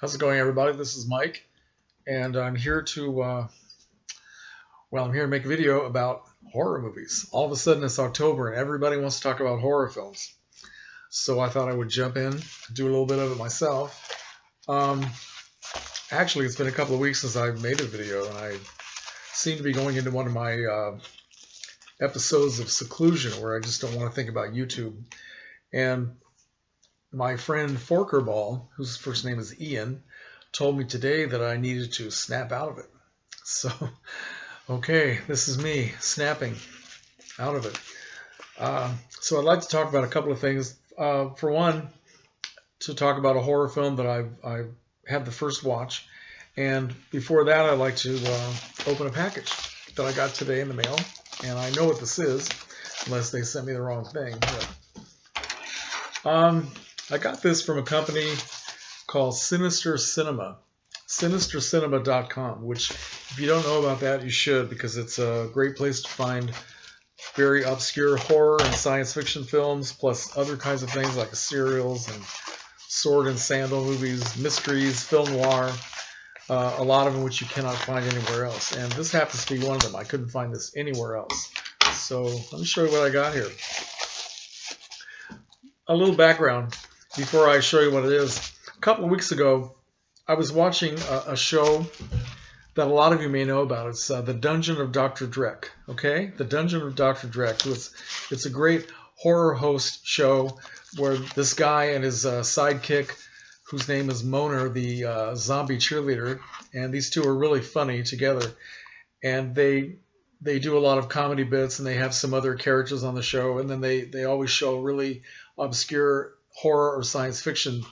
How's it going, everybody? This is Mike, and I'm here to I'm here to make a video about horror movies. All of a sudden, it's October, and everybody wants to talk about horror films. So I thought I would jump in, do a little bit of it myself. Um, Actually, it's been a couple of weeks since I've made a video, and I seem to be going into one of my episodes of seclusion where I just don't want to think about YouTube. And my friend Forkerball, whose first name is Ian, told me today that I needed to snap out of it. So, okay, this is me snapping out of it. So I'd like to talk about a couple of things. For one, to talk about a horror film that I've had the first watch. And before that, I'd like to open a package that I got today in the mail. And I know what this is, unless they sent me the wrong thing. I got this from a company called Sinister Cinema. SinisterCinema.com, which if you don't know about that, you should, because it's a great place to find very obscure horror and science fiction films, plus other kinds of things like serials and sword and sandal movies, mysteries, film noir, a lot of them which you cannot find anywhere else. And this happens to be one of them. I couldn't find this anywhere else. So let me show you what I got here. A little background before I show you what it is. A couple of weeks ago, I was watching a show that a lot of you may know about. It's The Dungeon of Dr. Drek. Okay? The Dungeon of Dr. Drek. It's a great horror host show where this guy and his sidekick, whose name is Moner, the zombie cheerleader, and these two are really funny together. And they do a lot of comedy bits, and they have some other characters on the show, and then they always show really obscure horror or science fiction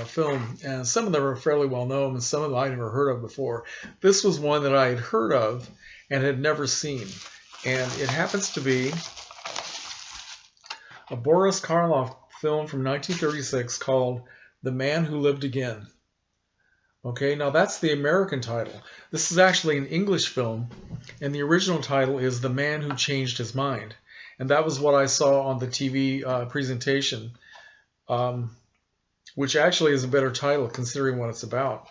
film, and some of them are fairly well known, and some of them I never heard of before. This was one that I had heard of and had never seen, and it happens to be a Boris Karloff film from 1936 called The Man Who Lived Again. Okay, now that's the American title. This is actually an English film, and the original title is The Man Who Changed His Mind, and that was what I saw on the TV presentation. Which actually is a better title considering what it's about.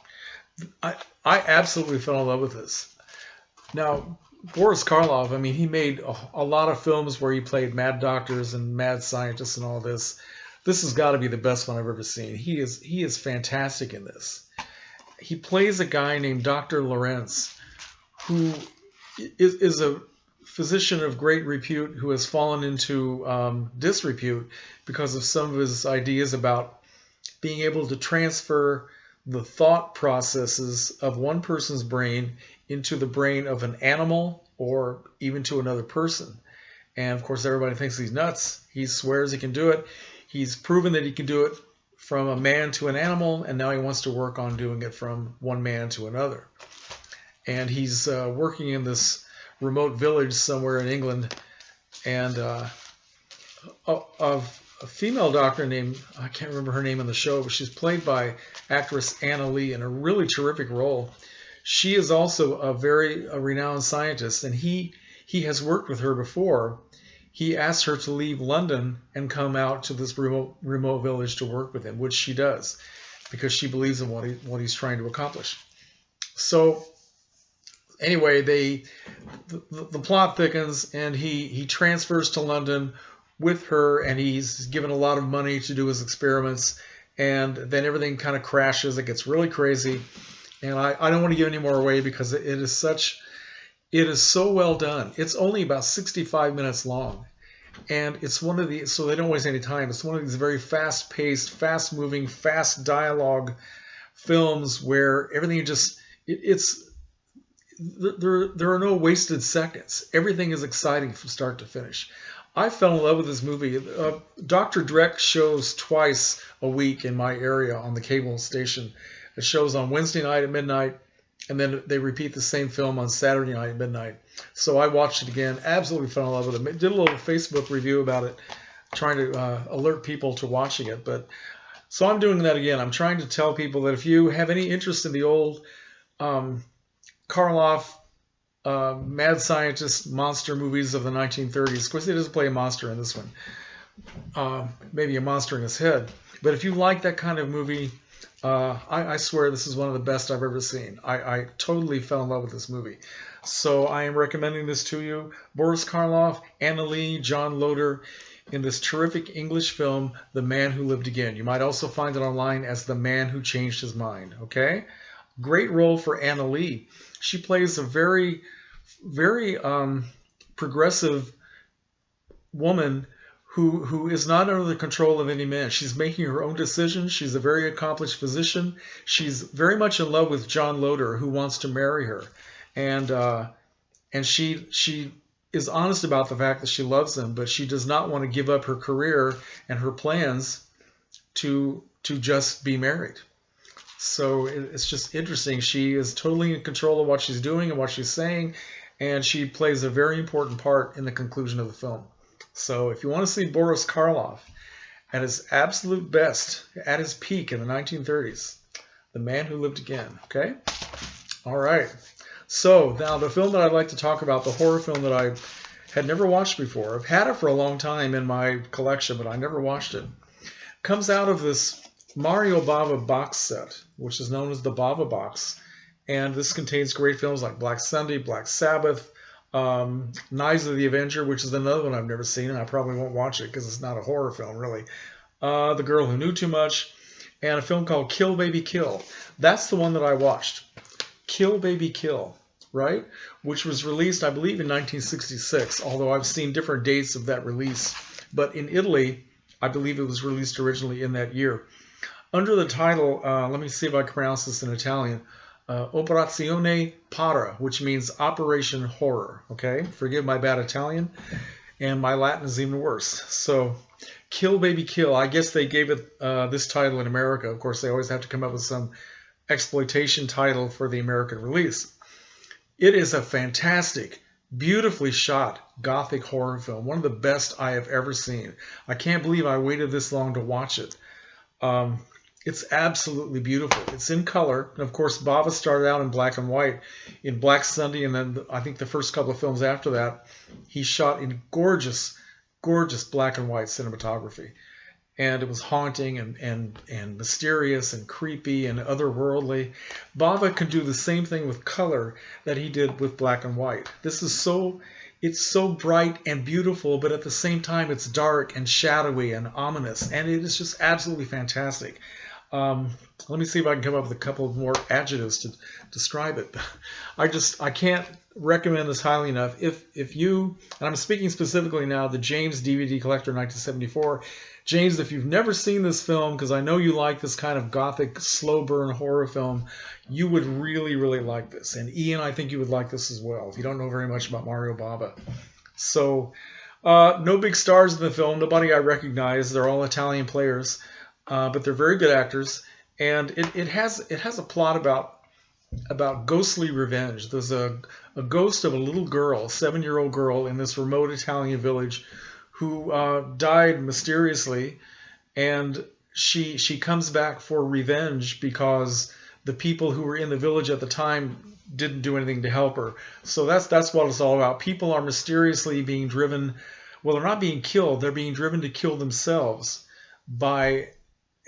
I absolutely fell in love with this. Now, Boris Karloff, I mean, he made a lot of films where he played mad doctors and mad scientists and all this. This has got to be the best one I've ever seen. He is fantastic in this. He plays a guy named Dr. Lawrence, who is a physician of great repute who has fallen into disrepute because of some of his ideas about being able to transfer the thought processes of one person's brain into the brain of an animal or even to another person. And of course, everybody thinks he's nuts. He swears he can do it. He's proven that he can do it from a man to an animal, and now he wants to work on doing it from one man to another. And he's working in this remote village somewhere in England, and of a female doctor named, I can't remember her name in the show, but she's played by actress Anna Lee in a really terrific role. She is also a renowned scientist, and he has worked with her before. He asked her to leave London and come out to this remote village to work with him, which she does, because she believes in what he's trying to accomplish. So anyway, the plot thickens, and he transfers to London with her, and he's given a lot of money to do his experiments, and then everything kind of crashes. It gets really crazy, and I don't want to give any more away because it is so well done. It's only about 65 minutes long, and it's one of the, so they don't waste any time, it's one of these very fast-paced, fast-moving, fast dialogue films where everything just there are no wasted seconds. Everything is exciting from start to finish. I fell in love with this movie. Dr. Drek shows twice a week in my area on the cable station. It shows on Wednesday night at midnight, and then they repeat the same film on Saturday night at midnight. So I watched it again, absolutely fell in love with it. Did a little Facebook review about it, trying to alert people to watching it. But so I'm doing that again. I'm trying to tell people that if you have any interest in the old Karloff mad scientist monster movies of the 1930s. Of course, he doesn't play a monster in this one. Maybe a monster in his head. But if you like that kind of movie, I swear this is one of the best I've ever seen. I totally fell in love with this movie. So I am recommending this to you. Boris Karloff, Anna Lee, John Loder in this terrific English film, The Man Who Lived Again. You might also find it online as The Man Who Changed His Mind. Okay? Great role for Anna Lee. She plays a very, very progressive woman who is not under the control of any man. She's making her own decisions. She's a very accomplished physician. She's very much in love with John Loder, who wants to marry her, and she is honest about the fact that she loves him, but she does not want to give up her career and her plans to just be married. So it's just interesting. She is totally in control of what she's doing and what she's saying, and she plays a very important part in the conclusion of the film. So if you want to see Boris Karloff at his absolute best, at his peak in the 1930s, The Man Who Lived Again, okay? All right. So now the film that I'd like to talk about, the horror film that I had never watched before. I've had it for a long time in my collection, but I never watched it. Comes out of this Mario Bava box set, which is known as the Bava box. And this contains great films like Black Sunday, Black Sabbath, Knives of the Avenger, which is another one I've never seen, and I probably won't watch it because it's not a horror film, really. The Girl Who Knew Too Much, and a film called Kill Baby Kill. That's the one that I watched. Kill Baby Kill, right? Which was released, I believe, in 1966, although I've seen different dates of that release. But in Italy, I believe it was released originally in that year. Under the title, let me see if I can pronounce this in Italian, Operazione Para, which means Operation Horror. Okay, forgive my bad Italian, and my Latin is even worse. So, Kill Baby Kill. I guess they gave it this title in America. Of course, they always have to come up with some exploitation title for the American release. It is a fantastic, beautifully shot gothic horror film. One of the best I have ever seen. I can't believe I waited this long to watch it. It's absolutely beautiful. It's in color. And of course, Bava started out in black and white in Black Sunday, and then I think the first couple of films after that, he shot in gorgeous, gorgeous black and white cinematography. And it was haunting and mysterious and creepy and otherworldly. Bava can do the same thing with color that he did with black and white. It's so bright and beautiful, but at the same time, it's dark and shadowy and ominous, and it is just absolutely fantastic. Let me see if I can come up with a couple of more adjectives to describe it. I can't recommend this highly enough. If you, and I'm speaking specifically now, the James DVD Collector 1974. James, if you've never seen this film, because I know you like this kind of gothic, slow burn horror film, you would really, really like this. And Ian, I think you would like this as well, if you don't know very much about Mario Bava. So, no big stars in the film, nobody I recognize. They're all Italian players, but they're very good actors. And it has a plot about ghostly revenge. There's a ghost of a little girl, 7-year-old girl, in this remote Italian village who died mysteriously, and she comes back for revenge because the people who were in the village at the time didn't do anything to help her. So that's what it's all about. People are mysteriously being driven. Well, they're not being killed. They're being driven to kill themselves by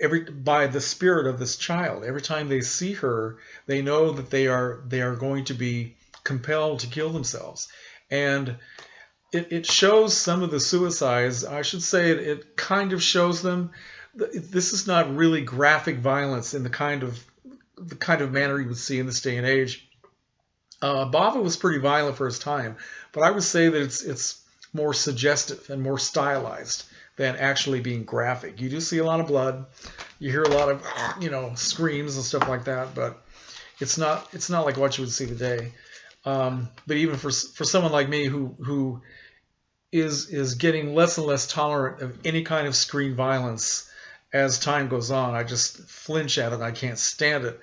the spirit of this child. Every time they see her, they know that they are going to be compelled to kill themselves. And it shows some of the suicides. I should say it kind of shows them. This is not really graphic violence in the kind of manner you would see in this day and age. Bava was pretty violent for his time, but I would say that it's more suggestive and more stylized than actually being graphic. You do see a lot of blood. You hear a lot of screams and stuff like that, but it's not like what you would see today. But even for someone like me who is getting less and less tolerant of any kind of screen violence as time goes on, I just flinch at it. I can't stand it.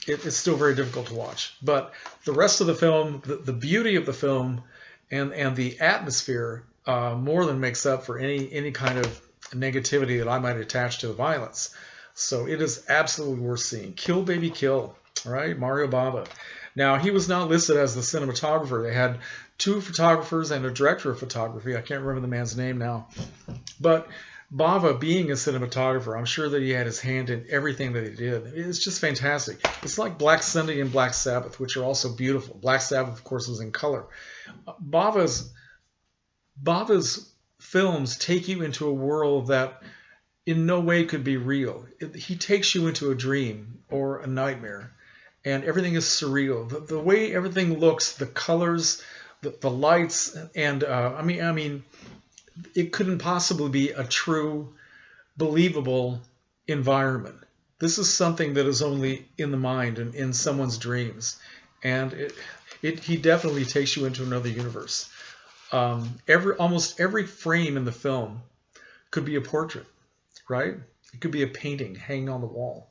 It's still very difficult to watch. But the rest of the film, the beauty of the film, and the atmosphere more than makes up for any kind of negativity that I might attach to the violence. So it is absolutely worth seeing. Kill Baby Kill, all right? Mario Bava. Now, he was not listed as the cinematographer. They had 2 photographers and a director of photography. I can't remember the man's name now. But Bava, being a cinematographer, I'm sure that he had his hand in everything that he did. It's just fantastic. It's like Black Sunday and Black Sabbath, which are also beautiful. Black Sabbath, of course, was in color. Bava's Bava's films take you into a world that in no way could be real. He takes you into a dream or a nightmare, and everything is surreal. The way everything looks, the colors, the lights, and I mean, it couldn't possibly be a true, believable environment. This is something that is only in the mind and in someone's dreams, and he definitely takes you into another universe. Almost every frame in the film could be a portrait, right? It could be a painting hanging on the wall,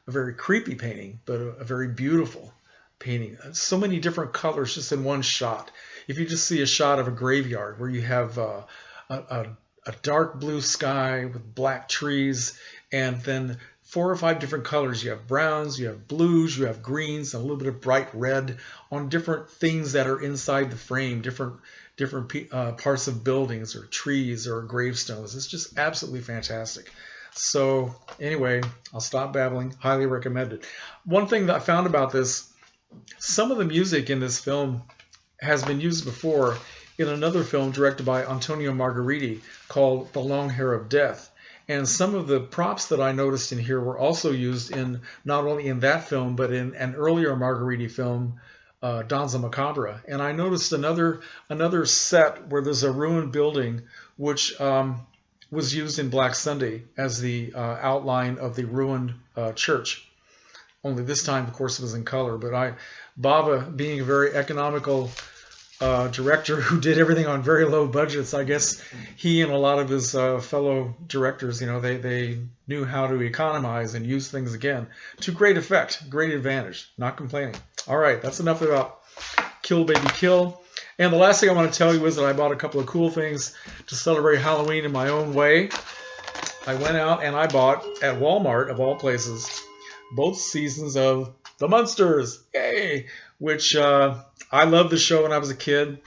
a very creepy painting, but a very beautiful painting. So many different colors just in one shot. If you just see a shot of a graveyard where you have a, a dark blue sky with black trees, and then 4 or 5 different colors. You have browns, you have blues, you have greens, and a little bit of bright red on different things that are inside the frame, different parts of buildings or trees or gravestones. It's just absolutely fantastic. So anyway, I'll stop babbling. Highly recommend it. One thing that I found about this, some of the music in this film has been used before in another film directed by Antonio Margheriti called The Long Hair of Death. And some of the props that I noticed in here were also used in not only in that film, but in an earlier Margheriti film, Danza Macabra. And I noticed another set where there's a ruined building, which was used in Black Sunday as the outline of the ruined church. Only this time, of course, it was in color. But Bava, being a very economical director who did everything on very low budgets, I guess he and a lot of his fellow directors, they knew how to economize and use things again to great effect, great advantage. Not complaining. All right, that's enough about Kill Baby Kill. And the last thing I want to tell you is that I bought a couple of cool things to celebrate Halloween in my own way. I went out and I bought at Walmart, of all places, both seasons of The Munsters. Yay! Which I loved the show when I was a kid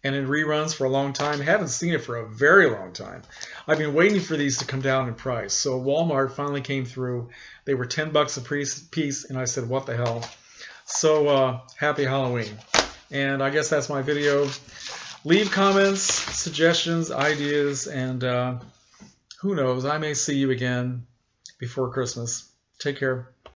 and in reruns for a long time. Haven't seen it for a very long time. I've been waiting for these to come down in price. So Walmart finally came through. They were $10 a piece, and I said, what the hell? So happy Halloween. And I guess that's my video. Leave comments, suggestions, ideas, and who knows, I may see you again before Christmas. Take care.